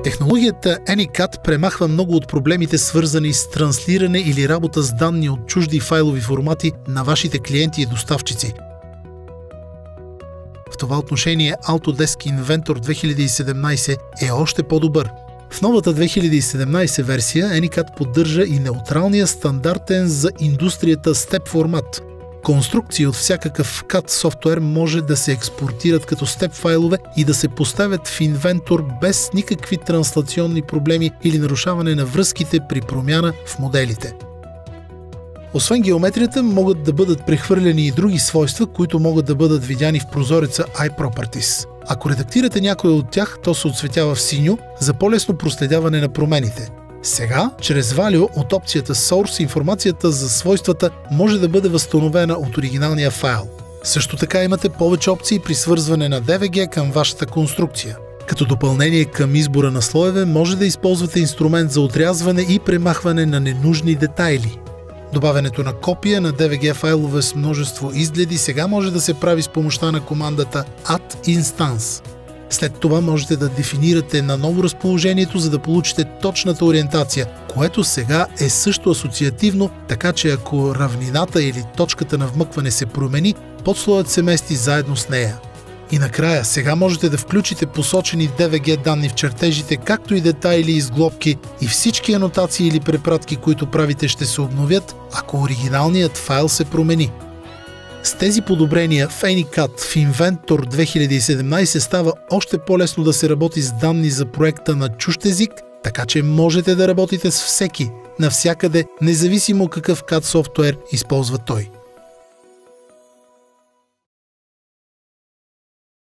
Технологията AnyCut премахва много от проблемите, свързани с транслиране или работа с данни от чужди файлови формати на вашите клиенти и доставчици. В това отношение Autodesk Inventor 2017 е още по-добър. В новата 2017 версия AnyCut поддържа и неутралния стандартен за индустрията Step формат. Конструкции от всякакъв CAD софтуер може да се експортират като степ файлове и да се поставят в Inventor без никакви транслационни проблеми или нарушаване на връзките при промяна в моделите. Освен геометрията, могат да бъдат прехвърляни и други свойства, които могат да бъдат видяни в прозореца iProperties. Ако редактирате някой от тях, то се отсветява в синьо за по-лесно проследяване на промените. Сега, чрез Value от опцията Source, информацията за свойствата може да бъде възстановена от оригиналния файл. Също така имате повече опции при свързване на DVG към вашата конструкция. Като допълнение към избора на слоеве, може да използвате инструмент за отрязване и премахване на ненужни детайли. Добавянето на копия на DVG файлове с множество изгледи сега може да се прави с помощта на командата Add Instance. След това можете да дефинирате наново разположението, за да получите точната ориентация, което сега е също асоциативно, така че ако равнината или точката на вмъкване се промени, подслоят се мести заедно с нея. И накрая, сега можете да включите посочени DVG данни в чертежите, както и детайли и сглобки, и всички анотации или препратки, които правите, ще се обновят, ако оригиналният файл се промени. С тези подобрения в AnyCut в Inventor 2017 става още по-лесно да се работи с данни за проекта на чужд език, така че можете да работите с всеки, навсякъде, независимо какъв CAD софтуер използва той.